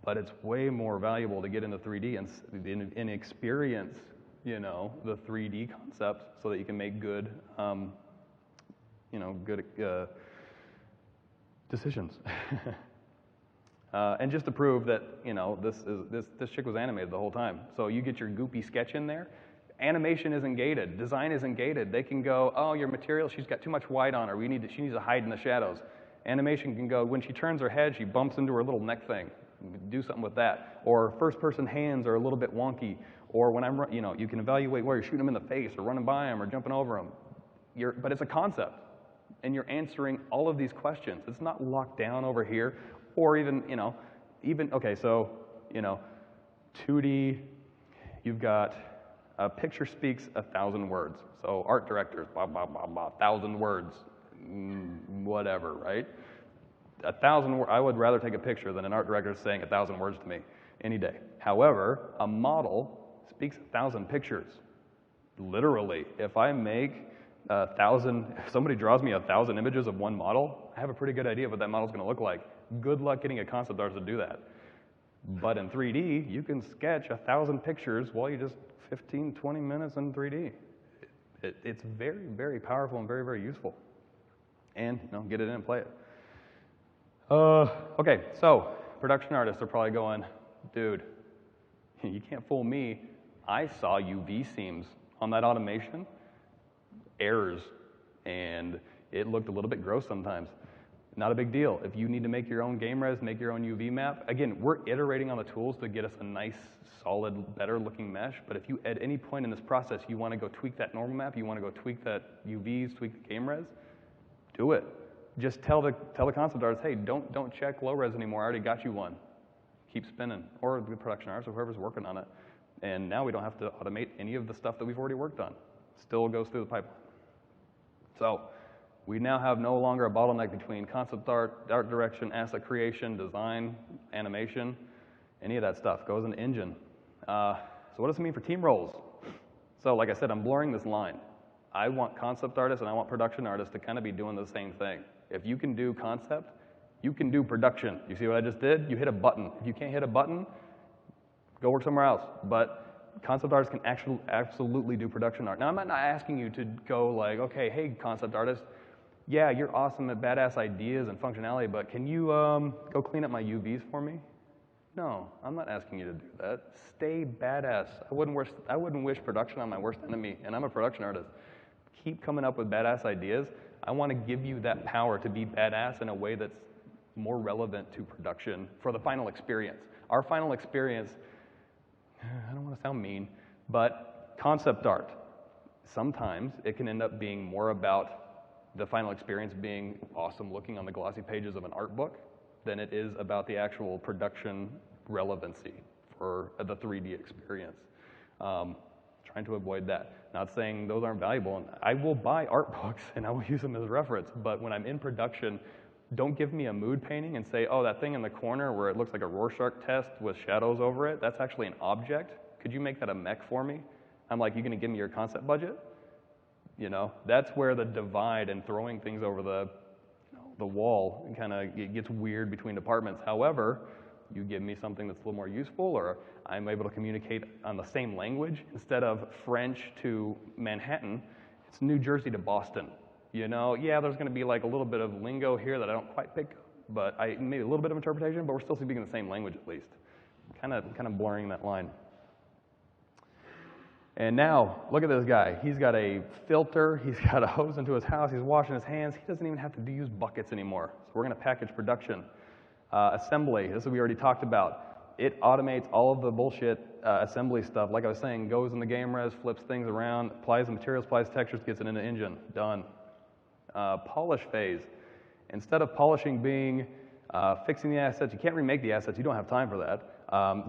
But it's way more valuable to get into 3D and experience, the 3D concept so that you can make good, decisions. And just to prove that, this chick was animated the whole time. So you get your goopy sketch in there. Animation isn't gated. Design isn't gated. They can go, oh, your material, she's got too much white on her. She needs to hide in the shadows. Animation can go, when she turns her head, she bumps into her little neck thing. Do something with that. Or first-person hands are a little bit wonky. Or when you can evaluate where you're shooting them in the face or running by them or jumping over them. But it's a concept. And you're answering all of these questions. It's not locked down over here. Or even, okay, so, 2D, you've got a picture speaks 1,000 words. So art directors, blah, blah, blah, blah, 1,000 words, whatever, right? 1,000 words, I would rather take a picture than an art director saying 1,000 words to me any day. However, a model speaks 1,000 pictures. Literally, if I make 1,000, if somebody draws me 1,000 images of one model, I have a pretty good idea of what that model's gonna look like. Good luck getting a concept artist to do that. But in 3D, you can sketch 1,000 pictures while you just 15, 20 minutes in 3D. It's very, very powerful and very, very useful. And, get it in and play it. Okay, so production artists are probably going, dude, you can't fool me. I saw UV seams on that automation, errors, and it looked a little bit gross sometimes. Not a big deal. If you need to make your own game res, make your own UV map, again, we're iterating on the tools to get us a nice, solid, better looking mesh, but if you at any point in this process you want to go tweak that normal map, you want to go tweak that UVs, tweak the game res, do it. Just tell the concept artist, hey, don't check low res anymore. I already got you one. Keep spinning, or the production artist or whoever's working on it. And now we don't have to automate any of the stuff that we've already worked on. Still goes through the pipeline. So we now have no longer a bottleneck between concept art direction, asset creation, design, animation, any of that stuff goes in Engine. So what does it mean for team roles? So like I said, I'm blurring this line. I want concept artists and I want production artists to kind of be doing the same thing. If you can do concept, you can do production. You see what I just did? You hit a button. If you can't hit a button, go work somewhere else. But concept artists can actually absolutely do production art. Now, I'm not asking you to go like, okay, hey, concept artist, yeah, you're awesome at badass ideas and functionality, but can you go clean up my UVs for me? No, I'm not asking you to do that. Stay badass. I wouldn't wish production on my worst enemy, and I'm a production artist. Keep coming up with badass ideas. I want to give you that power to be badass in a way that's more relevant to production for the final experience. Our final experience, I don't want to sound mean, but concept art, sometimes it can end up being more about the final experience being awesome looking on the glossy pages of an art book than it is about the actual production relevancy for the 3D experience. Trying to avoid that. Not saying those aren't valuable, and I will buy art books and I will use them as reference, but when I'm in production, don't give me a mood painting and say, oh, that thing in the corner where it looks like a Rorschach test with shadows over it, that's actually an object. Could you make that a mech for me? I'm like, you gonna give me your concept budget? You know, that's where the divide and throwing things over the wall kind of gets weird between departments. However, you give me something that's a little more useful, or I'm able to communicate on the same language. Instead of French to Manhattan, it's New Jersey to Boston. You know, yeah, there's going to be like a little bit of lingo here that I don't quite pick up, but maybe a little bit of interpretation, but we're still speaking the same language at least. Kind of blurring that line. And now, look at this guy. He's got a filter, he's got a hose into his house, he's washing his hands. He doesn't even have to use buckets anymore. So we're going to package production. Assembly, this is what we already talked about. It automates all of the bullshit assembly stuff. Like I was saying, goes in the game res, flips things around, applies the materials, applies textures, gets it in the engine. Done. Polish phase. Instead of polishing being fixing the assets, you can't remake the assets, you don't have time for that.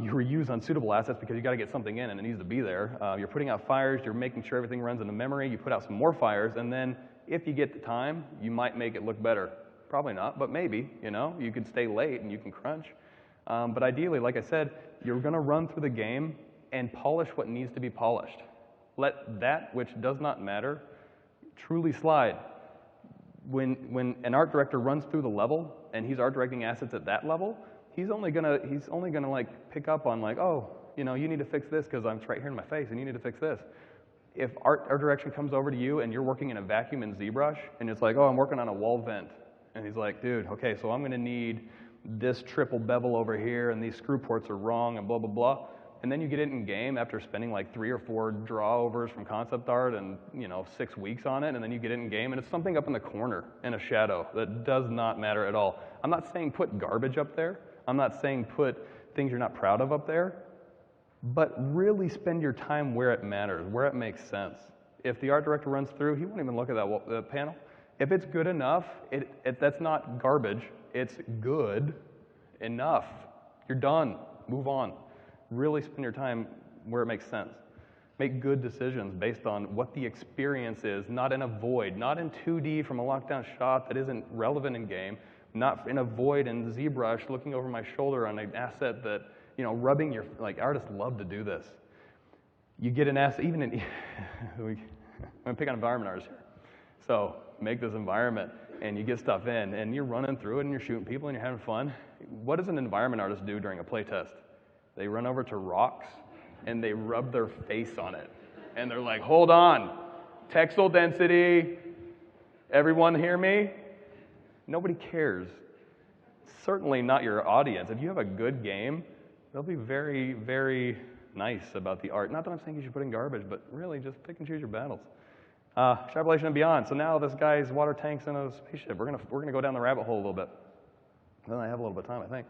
You reuse unsuitable assets because you got to get something in and it needs to be there. You're putting out fires, you're making sure everything runs into memory, you put out some more fires, and then if you get the time, you might make it look better. Probably not, but maybe, you know, you could stay late and you can crunch. But ideally, like I said, you're gonna run through the game and polish what needs to be polished. Let that which does not matter truly slide. When an art director runs through the level and he's art directing assets at that level, he's only gonna like pick up on like, oh, you know, you need to fix this because it's right here in my face and you need to fix this. If art direction comes over to you and you're working in a vacuum in ZBrush and it's like, oh, I'm working on a wall vent. And he's like, dude, okay, so I'm gonna need this triple bevel over here and these screw ports are wrong and blah, blah, blah. And then you get it in game after spending like 3 or 4 draw-overs from concept art and, you know, 6 weeks on it, and then you get it in game and it's something up in the corner in a shadow that does not matter at all. I'm not saying put garbage up there. I'm not saying put things you're not proud of up there, but really spend your time where it matters, where it makes sense. If the art director runs through, he won't even look at that panel. If it's good enough, that's not garbage, it's good enough. You're done, move on. Really spend your time where it makes sense. Make good decisions based on what the experience is, not in a void, not in 2D from a lockdown shot that isn't relevant in game, not in a void in ZBrush looking over my shoulder on an asset that, you know, rubbing your, like artists love to do this. You get an asset, even in, I'm gonna pick on environment artists here. So make this environment and you get stuff in and you're running through it and you're shooting people and you're having fun. What does an environment artist do during a playtest? They run over to rocks and they rub their face on it. And they're like, hold on, textile density, everyone hear me? Nobody cares. Certainly not your audience. If you have a good game, they'll be very, very nice about the art. Not that I'm saying you should put in garbage, but really just pick and choose your battles. Extrapolation and beyond. So now this guy's water tank's in a spaceship. We're gonna go down the rabbit hole a little bit. Then I have a little bit of time, I think.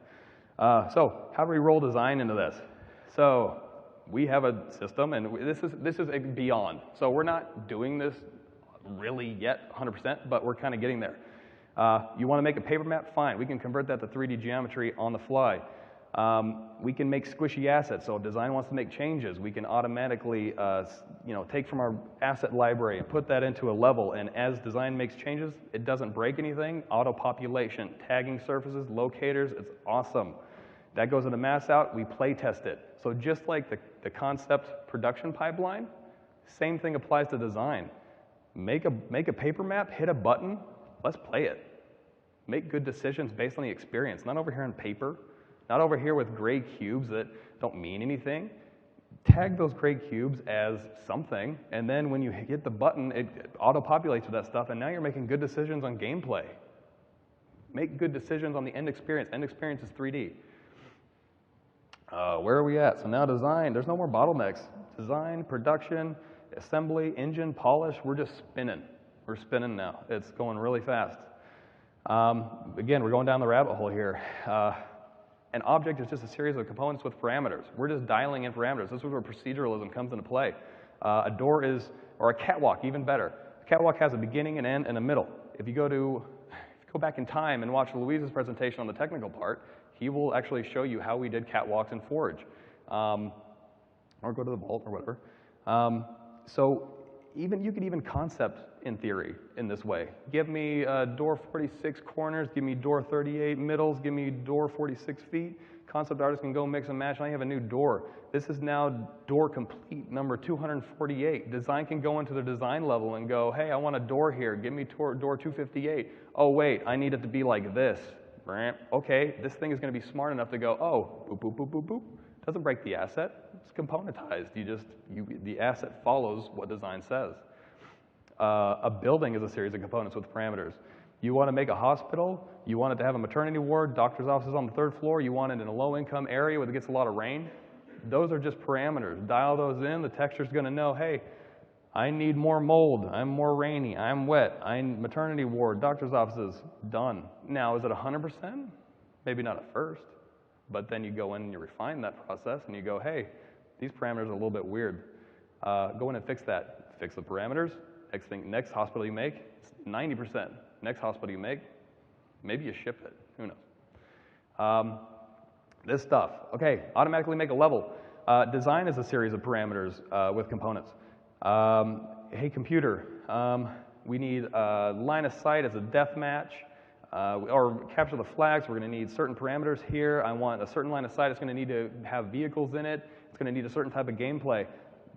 So how do we roll design into this? So we have a system, and this is a beyond. So we're not doing this really yet 100%, but we're kind of getting there. You want to make a paper map? Fine. We can convert that to 3D geometry on the fly. We can make squishy assets. So if design wants to make changes, we can automatically take from our asset library and put that into a level. And as design makes changes, it doesn't break anything. Auto population, tagging surfaces, locators, it's awesome. That goes into mass out, we play test it. So just like the concept production pipeline, same thing applies to design. Make a paper map, hit a button, let's play it. Make good decisions based on the experience, not over here on paper, not over here with gray cubes that don't mean anything. Tag those gray cubes as something, and then when you hit the button, it auto-populates with that stuff, and now you're making good decisions on gameplay. Make good decisions on the end experience. End experience is 3D. Where are we at? So now design, there's no more bottlenecks. Design, production, assembly, engine, polish, we're just spinning. We're spinning now. It's going really fast. Again, we're going down the rabbit hole here. An object is just a series of components with parameters. We're just dialing in parameters. This is where proceduralism comes into play. A door is, or a catwalk, even better. A catwalk has a beginning, an end, and a middle. If you go back in time and watch Louise's presentation on the technical part, he will actually show you how we did catwalks in Forge. Or go to the vault or whatever. So you could even concept in theory in this way. Give me door 46 corners, give me door 38 middles, give me door 46 feet. Concept artists can go mix and match. Now you have a new door. This is now door complete, number 248. Design can go into the design level and go, hey, I want a door here. Give me door 258. Oh, wait, I need it to be like this. Okay, this thing is going to be smart enough to go, oh, boop, boop, boop, boop, boop. Doesn't break the asset. It's componentized. The asset follows what design says. A building is a series of components with parameters. You want to make a hospital, you want it to have a maternity ward, doctor's offices on the 3rd floor, you want it in a low-income area where it gets a lot of rain. Those are just parameters. Dial those in, the texture's going to know, hey, I need more mold, I'm more rainy, I'm wet, I'm maternity ward, doctor's offices, done. Now, is it 100%? Maybe not at first, but then you go in and you refine that process and you go, hey, these parameters are a little bit weird. Go in and fix that. Fix the parameters. Next hospital you make, it's 90%. Next hospital you make, maybe you ship it. Who knows? This stuff. Okay, automatically make a level. Design is a series of parameters with components. Hey, computer, we need line of sight as a death match, or capture the flags. We're going to need certain parameters here. I want a certain line of sight. It's going to need to have vehicles in it. It's going to need a certain type of gameplay.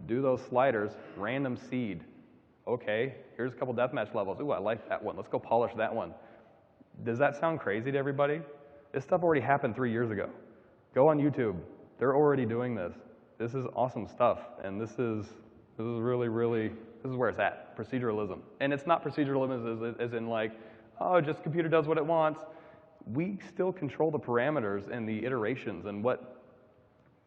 Do those sliders. Random seed. Okay, here's a couple deathmatch levels. Ooh, I like that one. Let's go polish that one. Does that sound crazy to everybody? This stuff already happened 3 years ago. Go on YouTube. They're already doing this. This is awesome stuff, and this is really, this is where it's at, proceduralism. And it's not proceduralism as in like, oh, just computer does what it wants. We still control the parameters and the iterations and what,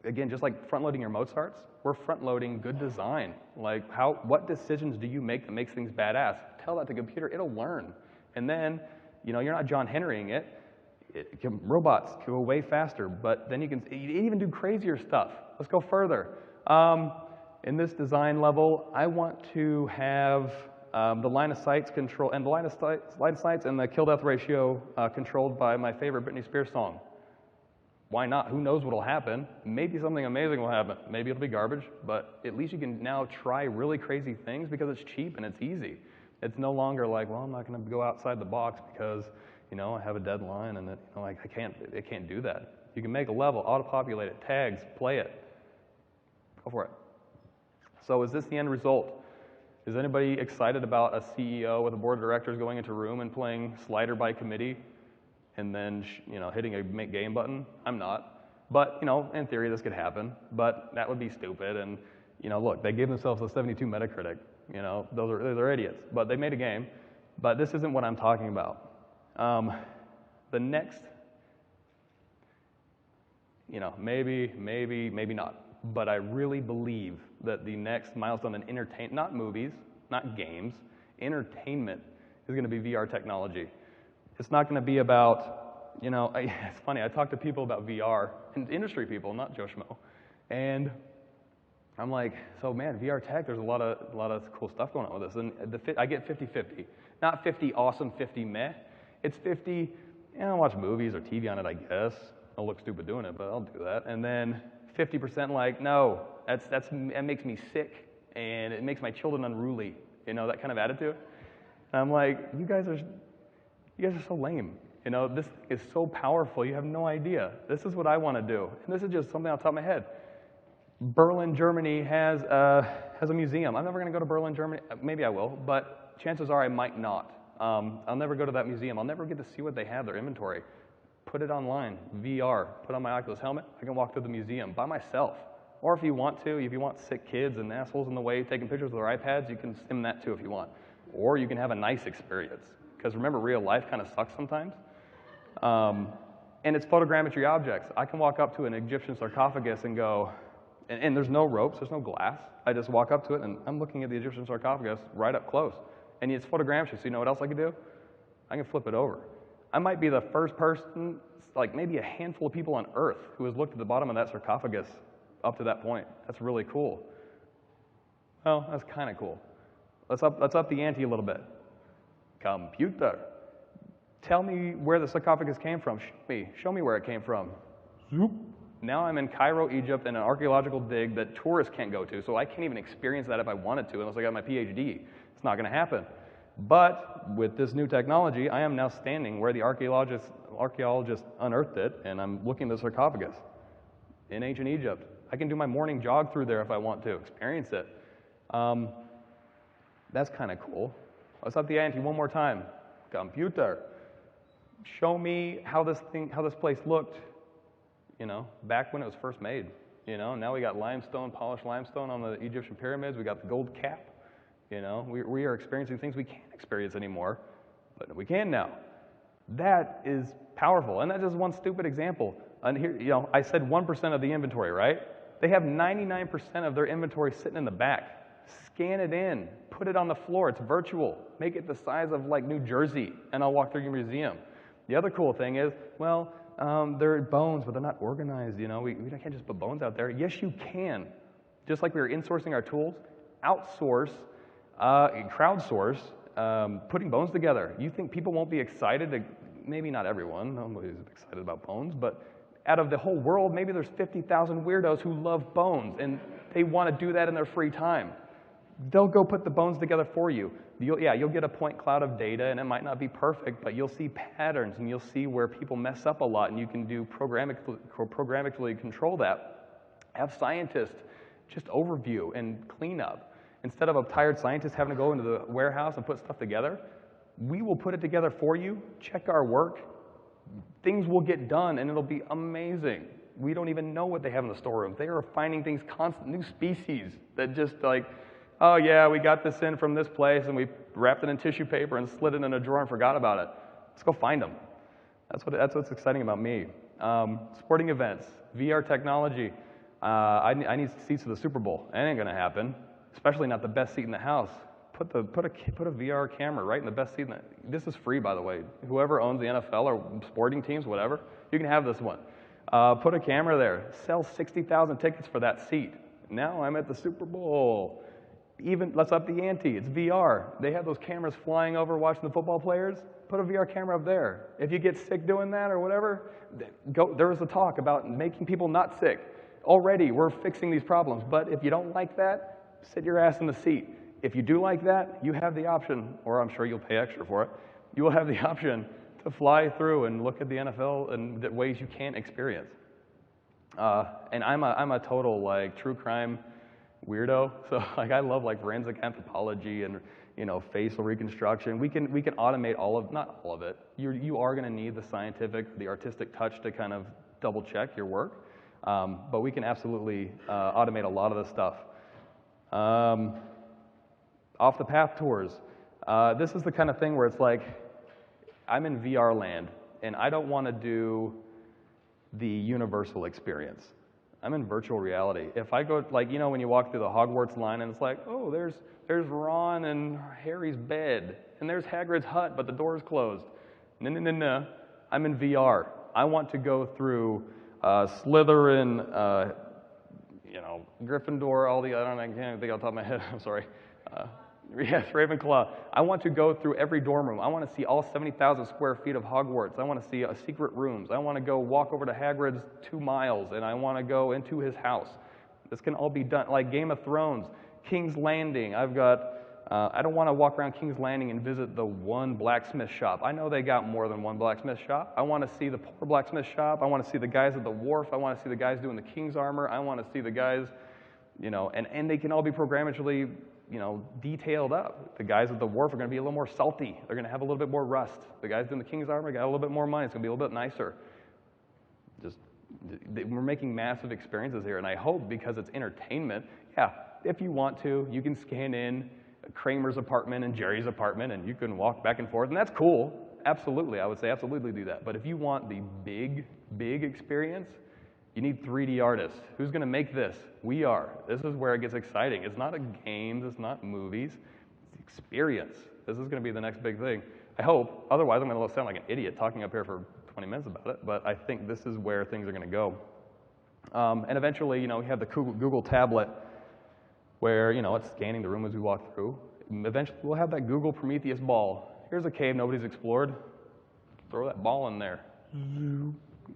again, just like front-loading your Mozarts, we're front-loading good design. Like, what decisions do you make that makes things badass? Tell that to computer, it'll learn. And then, you're not John Henrying it. Robots go way faster, but then you can even do crazier stuff. Let's go further. In this design level, I want to have the line of sights control, and the line of sights and the kill-death ratio controlled by my favorite Britney Spears song. Why not? Who knows what'll happen? Maybe something amazing will happen. Maybe it'll be garbage, but at least you can now try really crazy things because it's cheap and it's easy. It's no longer like, well, I'm not going to go outside the box because, I have a deadline and it can't do that. You can make a level, auto-populate it, tags, play it. Go for it. So is this the end result? Is anybody excited about a CEO with a board of directors going into a room and playing slider by committee? And then, hitting a make game button? I'm not. But, in theory, this could happen. But that would be stupid. And, look, they gave themselves a 72 Metacritic. They're idiots. But they made a game. But this isn't what I'm talking about. The next, maybe not. But I really believe that the next milestone in not movies, not games, entertainment is going to be VR technology. It's not going to be about, it's funny, I talk to people about VR, and industry people, not Joe Schmo, and I'm like, so man, VR tech, there's a lot of cool stuff going on with this, and I get 50-50. Not 50 awesome, 50 meh. It's 50, I'll watch movies or TV on it, I guess. I'll look stupid doing it, but I'll do that. And then 50% like, no, that makes me sick, and it makes my children unruly, that kind of attitude. And I'm like, you guys are so lame. This is so powerful, you have no idea. This is what I want to do. And this is just something off the top of my head. Berlin, Germany has a museum. I'm never going to go to Berlin, Germany. Maybe I will, but chances are I might not. I'll never go to that museum. I'll never get to see what they have, their inventory. Put it online, VR, put on my Oculus helmet, I can walk through the museum by myself. Or if you want sick kids and assholes in the way taking pictures with their iPads, you can sim that too if you want. Or you can have a nice experience. Because remember, real life kind of sucks sometimes. And it's photogrammetry objects. I can walk up to an Egyptian sarcophagus and go, and there's no ropes, there's no glass. I just walk up to it and I'm looking at the Egyptian sarcophagus right up close. And it's photogrammetry, so you know what else I can do? I can flip it over. I might be the first person, like maybe a handful of people on Earth who has looked at the bottom of that sarcophagus up to that point. That's really cool. Well, that's kind of cool. Let's up the ante a little bit. Computer, tell me where the sarcophagus came from. Show me where it came from. Zoop. Now I'm in Cairo, Egypt, in an archaeological dig that tourists can't go to, so I can't even experience that if I wanted to unless I got my PhD. It's not going to happen. But with this new technology, I am now standing where the archaeologists unearthed it, and I'm looking at the sarcophagus in ancient Egypt. I can do my morning jog through there if I want to, experience it. That's kind of cool. Let's up the ante one more time. Computer, show me how this place looked, back when it was first made. Now we got limestone, polished limestone on the Egyptian pyramids. We got the gold cap. We are experiencing things we can't experience anymore, but we can now. That is powerful, and that's just one stupid example. And here, I said 1% of the inventory, right? They have 99% of their inventory sitting in the back. Scan it in, put it on the floor. It's virtual. Make it the size of like New Jersey, and I'll walk through your museum. The other cool thing is, they're bones, but they're not organized. We can't just put bones out there. Yes, you can. Just like we were insourcing our tools, outsource, crowdsource, putting bones together. You think people won't be excited to, maybe not everyone, nobody's excited about bones, but out of the whole world, maybe there's 50,000 weirdos who love bones, and they want to do that in their free time. They'll go put the bones together for you. You'll get a point cloud of data, and it might not be perfect, but you'll see patterns, and you'll see where people mess up a lot, and you can do programmatically control that. Have scientists just overview and clean up. Instead of a tired scientist having to go into the warehouse and put stuff together, we will put it together for you, check our work, things will get done, and it'll be amazing. We don't even know what they have in the storeroom. They are finding things constant, new species that just like, oh yeah, we got this in from this place, and we wrapped it in tissue paper and slid it in a drawer and forgot about it. Let's go find them. That's what's exciting about me. Sporting events, VR technology. I need seats for the Super Bowl. That ain't gonna happen. Especially not the best seat in the house. Put a VR camera right in the best seat. This is free, by the way. Whoever owns the NFL or sporting teams, whatever, you can have this one. Put a camera there. Sell 60,000 tickets for that seat. Now I'm at the Super Bowl. Let's up the ante. It's VR. They have those cameras flying over watching the football players. Put a VR camera up there. If you get sick doing that or whatever, there was a talk about making people not sick. Already, we're fixing these problems. But if you don't like that, sit your ass in the seat. If you do like that, you have the option, or I'm sure you'll pay extra for it, you will have the option to fly through and look at the NFL in ways you can't experience. And I'm a total like true crime weirdo. So like I love like forensic anthropology and facial reconstruction. We can automate not all of it. You are going to need the scientific, the artistic touch to kind of double check your work, but we can absolutely automate a lot of this stuff. Off the path tours. This is the kind of thing where it's like, I'm in VR land, and I don't want to do the universal experience. I'm in virtual reality. If I go, like, when you walk through the Hogwarts line, and it's like, oh, there's Ron and Harry's bed, and there's Hagrid's hut, but the door's closed. No. I'm in VR. I want to go through Slytherin, Gryffindor, I can't think off the top of my head, I'm sorry. Yes, Ravenclaw. I want to go through every dorm room. I want to see all 70,000 square feet of Hogwarts. I want to see secret rooms. I want to go walk over to Hagrid's 2 miles, and I want to go into his house. This can all be done, like Game of Thrones, King's Landing. I don't want to walk around King's Landing and visit the one blacksmith shop. I know they got more than one blacksmith shop. I want to see the poor blacksmith shop. I want to see the guys at the wharf. I want to see the guys doing the king's armor. I want to see the guys, and they can all be programmatically, detailed up. The guys at the wharf are going to be a little more salty. They're going to have a little bit more rust. The guys doing the king's armor got a little bit more money. It's going to be a little bit nicer. We're making massive experiences here, and I hope because it's entertainment, if you want to, you can scan in Kramer's apartment and Jerry's apartment, and you can walk back and forth, and that's cool. Absolutely, I would say absolutely do that. But if you want the big experience, you need 3D artists. Who's going to make this? We are. This is where it gets exciting. It's not a game. It's not movies. It's experience. This is going to be the next big thing. I hope. Otherwise, I'm going to sound like an idiot talking up here for 20 minutes about it. But I think this is where things are going to go. And eventually, we have the Google tablet where, it's scanning the room as we walk through. Eventually, we'll have that Google Prometheus ball. Here's a cave nobody's explored. Throw that ball in there.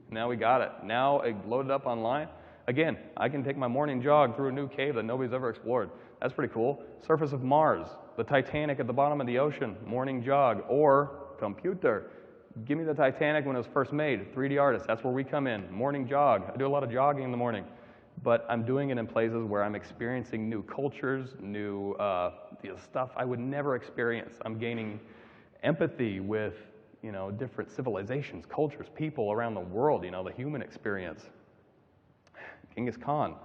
Now we got it. Now I load it up online. Again, I can take my morning jog through a new cave that nobody's ever explored. That's pretty cool. Surface of Mars, the Titanic at the bottom of the ocean, morning jog, or computer. Give me the Titanic when it was first made, 3D artist, that's where we come in. Morning jog, I do a lot of jogging in the morning, but I'm doing it in places where I'm experiencing new cultures, new stuff I would never experience. I'm gaining empathy with, different civilizations, cultures, people around the world, the human experience. Genghis Khan.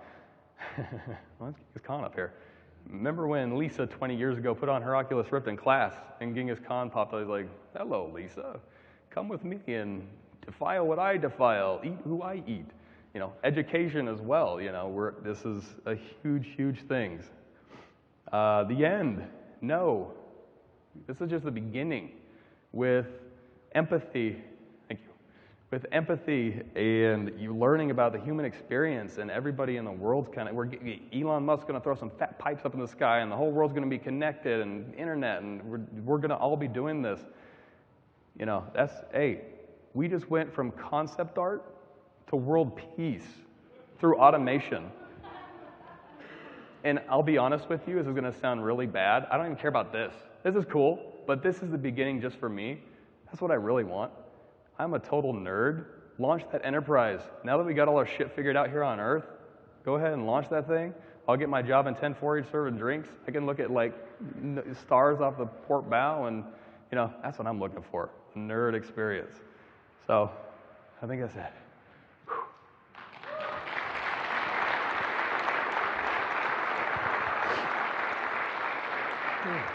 Well, that's Genghis Khan up here. Remember when Lisa 20 years ago put on her Oculus Rift in class and Genghis Khan popped out, he's like, hello, Lisa, come with me and defile what I defile, eat who I eat. Education as well, this is a huge, huge thing. The end, no. This is just the beginning with empathy. Thank you. With empathy and you learning about the human experience and everybody in the world's Elon Musk's going to throw some fat pipes up in the sky and the whole world's going to be connected and internet and we're going to all be doing this. We just went from concept art to world peace through automation. And I'll be honest with you, this is going to sound really bad. I don't even care about this. This is cool, but this is the beginning just for me. That's what I really want. I'm a total nerd. Launch that enterprise. Now that we got all our shit figured out here on Earth, go ahead and launch that thing. I'll get my job in 1040 serving drinks. I can look at stars off the port bow and that's what I'm looking for, a nerd experience. So I think that's it. Whew.